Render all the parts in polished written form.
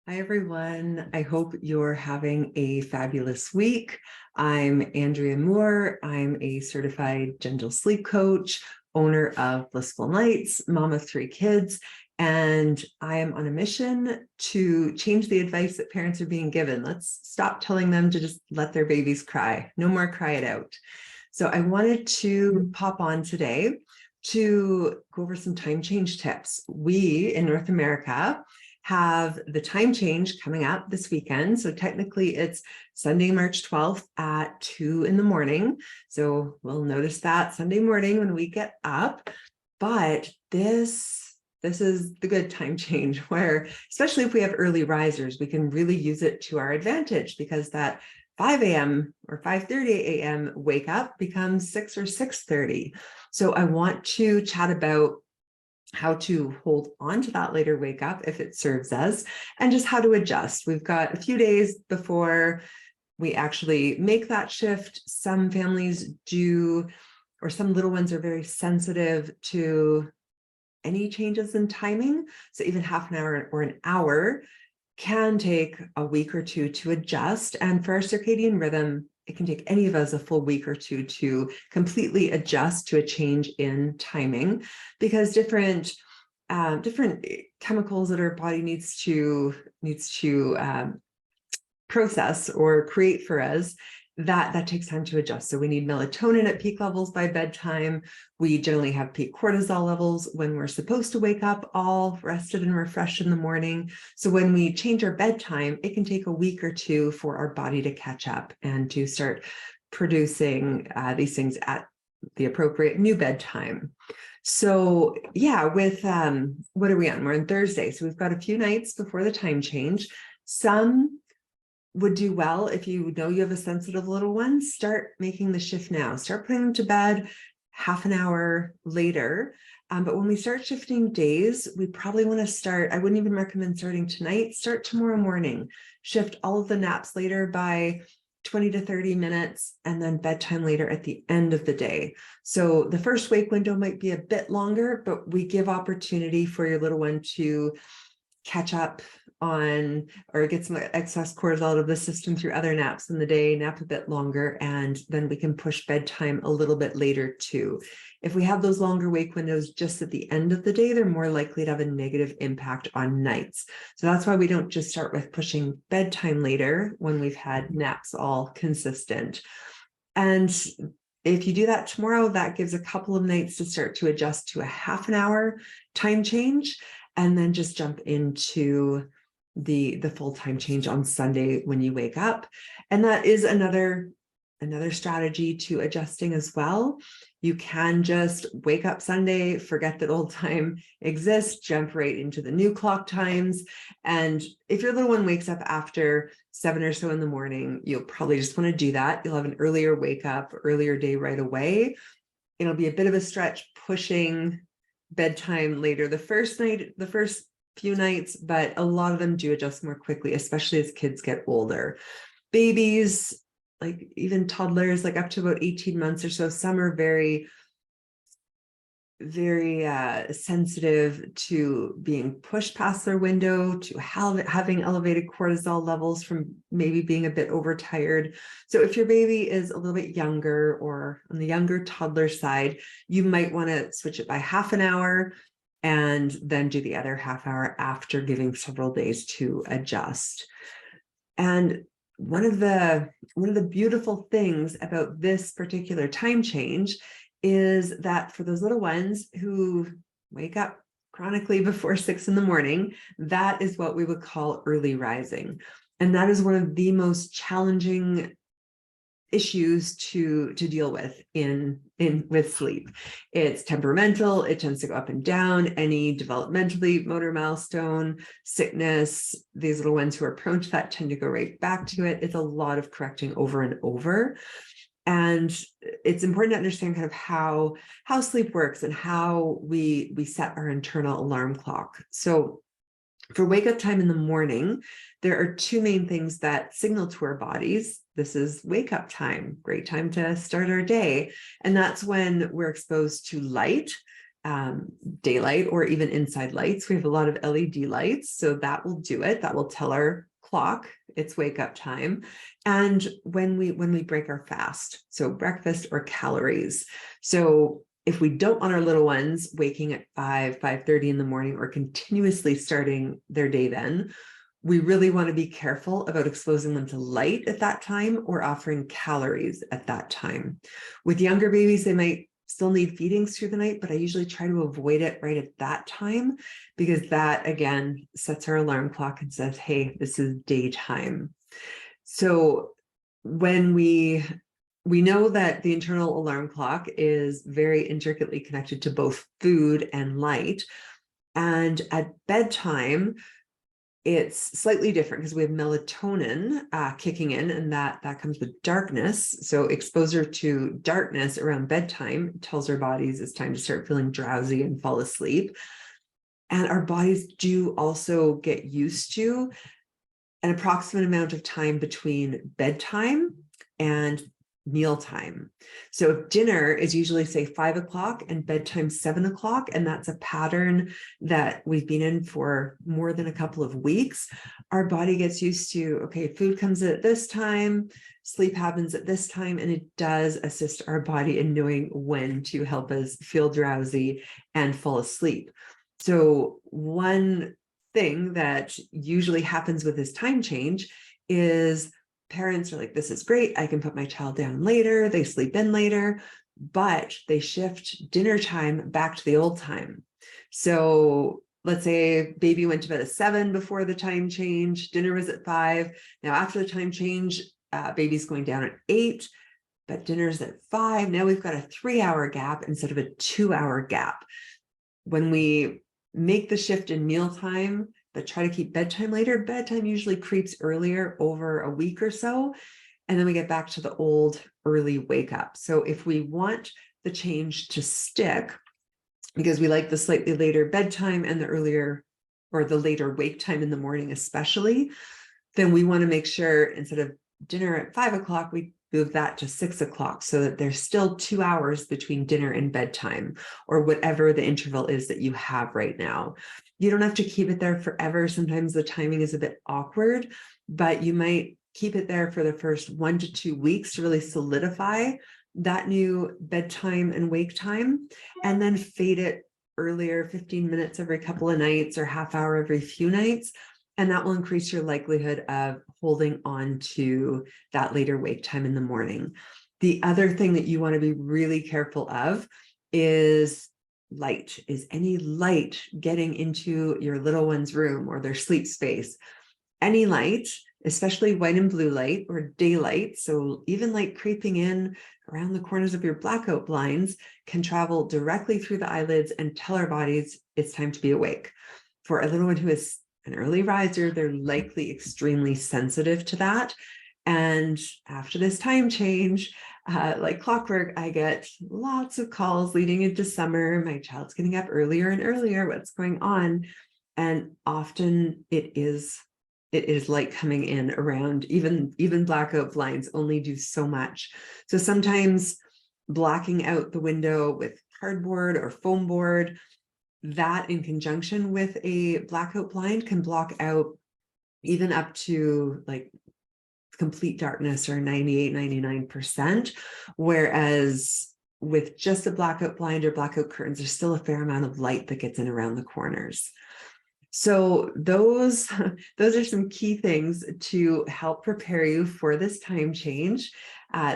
Hi, everyone. I hope you're having a fabulous week. I'm Andrea Moore. I'm a certified gentle sleep coach, owner of Blissful Nights, mom of 3 kids, and I am on a mission to change the advice that parents are being given. Let's stop telling them to just let their babies cry. No more cry it out. So I wanted to pop on today to go over some time change tips. We in North America have the time change coming up this weekend. So technically it's Sunday, March 12th at 2 in the morning. So we'll notice that Sunday morning when we get up. But this is the good time change where, especially if we have early risers, we can really use it to our advantage because that 5 a.m. or 5:30 a.m. wake up becomes 6 or 6:30. So I want to chat about how to hold on to that later wake up if it serves us, and just how to adjust. We've got a few days before we actually make that shift. Some families do, or some little ones are very sensitive to any changes in timing. So even half an hour or an hour can take a week or two to adjust. And for our circadian rhythm, it can take any of us a full week or two to completely adjust to a change in timing, because different chemicals that our body needs to process or create for us, that takes time to adjust. So we need melatonin at peak levels by bedtime. We generally have peak cortisol levels when we're supposed to wake up all rested and refreshed in the morning. So when we change our bedtime, it can take a week or two for our body to catch up and to start producing these things at the appropriate new bedtime. So yeah, with what are we on? We're on Thursday. So we've got a few nights before the time change. Some would do well if you know you have a sensitive little one. Start making the shift now. Start putting them to bed half an hour later. But when we start shifting days, we probably want to start, I wouldn't even recommend starting tonight, start tomorrow morning. Shift all of the naps later by 20 to 30 minutes, and then bedtime later at the end of the day. So the first wake window might be a bit longer, but we give opportunity for your little one to catch up on or get some excess cortisol out of the system through other naps in the day, nap a bit longer, and then we can push bedtime a little bit later too. If we have those longer wake windows just at the end of the day, they're more likely to have a negative impact on nights. So that's why we don't just start with pushing bedtime later when we've had naps all consistent. And if you do that tomorrow, that gives a couple of nights to start to adjust to a half an hour time change, and then just jump into the full time change on Sunday when you wake up. And that is another strategy to adjusting as well. You can just wake up Sunday, forget that old time exists, jump right into the new clock times. And if your little one wakes up after 7 or so in the morning, you'll probably just want to do that. You'll have an earlier wake up, earlier day right away. It'll be a bit of a stretch pushing bedtime later the first few nights, but a lot of them do adjust more quickly, especially as kids get older. Babies, like even toddlers, like up to about 18 months or so, some are very sensitive to being pushed past their window, to having elevated cortisol levels from maybe being a bit overtired. So if your baby is a little bit younger or on the younger toddler side, you might want to switch it by half an hour and then do the other half hour after giving several days to adjust. And one of the beautiful things about this particular time change is that for those little ones who wake up chronically before 6 in the morning, that is what we would call early rising. And that is one of the most challenging issues to deal with with sleep. It's temperamental, it tends to go up and down. Any developmentally motor milestone, sickness, these little ones who are prone to that tend to go right back to it. It's a lot of correcting over and over. And it's important to understand kind of how sleep works and how we set our internal alarm clock. So for wake up time in the morning, there are 2 main things that signal to our bodies. This is wake up time, great time to start our day. And that's when we're exposed to light. daylight or even inside lights. We have a lot of LED lights, so that will do it. That will tell our clock it's wake up time. And when we break our fast, so breakfast or calories. So if we don't want our little ones waking at 5:30 in the morning or continuously starting their day then, we really want to be careful about exposing them to light at that time or offering calories at that time. With younger babies, they might still need feedings through the night, but I usually try to avoid it right at that time because that, again, sets our alarm clock and says, hey, this is daytime. So when we know that the internal alarm clock is very intricately connected to both food and light. And at bedtime, it's slightly different because we have melatonin kicking in, and that comes with darkness. So exposure to darkness around bedtime tells our bodies it's time to start feeling drowsy and fall asleep. And our bodies do also get used to an approximate amount of time between bedtime and mealtime. So if dinner is usually say 5 o'clock and bedtime 7 o'clock, and that's a pattern that we've been in for more than a couple of weeks, our body gets used to, okay, food comes at this time, sleep happens at this time, and it does assist our body in knowing when to help us feel drowsy and fall asleep. So one thing that usually happens with this time change is parents are like, this is great. I can put my child down later. They sleep in later, but they shift dinner time back to the old time. So let's say baby went to bed at 7 before the time change. Dinner was at 5. Now after the time change, baby's going down at 8, but dinner's at 5. Now we've got a 3-hour gap instead of a 2-hour gap. When we make the shift in mealtime, but try to keep bedtime later, bedtime usually creeps earlier over a week or so. And then we get back to the old early wake up. So if we want the change to stick, because we like the slightly later bedtime and the earlier or the later wake time in the morning, especially, then we want to make sure instead of dinner at 5 o'clock, we move that to 6 o'clock so that there's still 2 hours between dinner and bedtime, or whatever the interval is that you have right now. You don't have to keep it there forever. Sometimes the timing is a bit awkward, but you might keep it there for the first 1 to 2 weeks to really solidify that new bedtime and wake time, and then fade it earlier, 15 minutes every couple of nights or half hour every few nights. And that will increase your likelihood of holding on to that later wake time in the morning. The other thing that you want to be really careful of is light. Is any light getting into your little one's room or their sleep space? Any light, especially white and blue light or daylight, so even light creeping in around the corners of your blackout blinds, can travel directly through the eyelids and tell our bodies it's time to be awake. For a little one who is an early riser, they're likely extremely sensitive to that. And after this time change, like clockwork, I get lots of calls leading into summer. My child's getting up earlier and earlier. What's going on? And often it is light coming in around, even blackout blinds only do so much. So sometimes blacking out the window with cardboard or foam board, that in conjunction with a blackout blind can block out even up to like complete darkness or 98, 99%. Whereas with just a blackout blind or blackout curtains, there's still a fair amount of light that gets in around the corners. So those are some key things to help prepare you for this time change.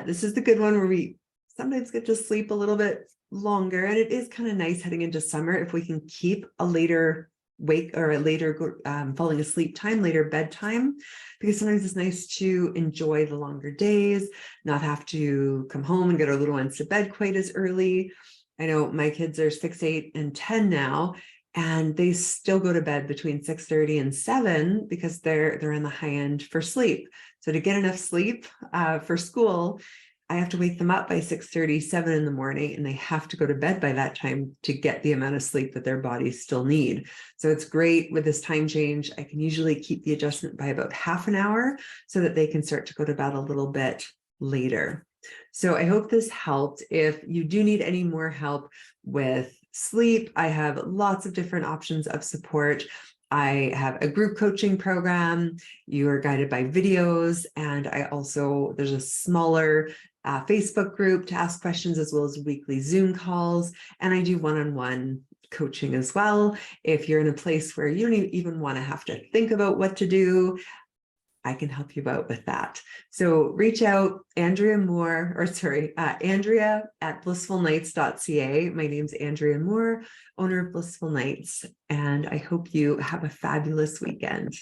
This is the good one where we sometimes get to sleep a little bit longer, and it is kind of nice heading into summer if we can keep a later wake or a later falling asleep time, later bedtime, because sometimes it's nice to enjoy the longer days, not have to come home and get our little ones to bed quite as early. I know my kids are 6, 8, and 10 now, and they still go to bed between 6:30 and 7 because they're in the high end for sleep. So to get enough sleep for school, I have to wake them up by 6:30, 7 in the morning, and they have to go to bed by that time to get the amount of sleep that their bodies still need. So it's great with this time change. I can usually keep the adjustment by about half an hour so that they can start to go to bed a little bit later. So I hope this helped. If you do need any more help with sleep, I have lots of different options of support. I have a group coaching program. You are guided by videos. And there's a smaller Facebook group to ask questions, as well as weekly Zoom calls. And I do one-on-one coaching as well. If you're in a place where you don't even want to have to think about what to do, I can help you out with that. So reach out, Andrea at blissfulnights.ca. My name's Andrea Moore, owner of Blissful Nights, and I hope you have a fabulous weekend.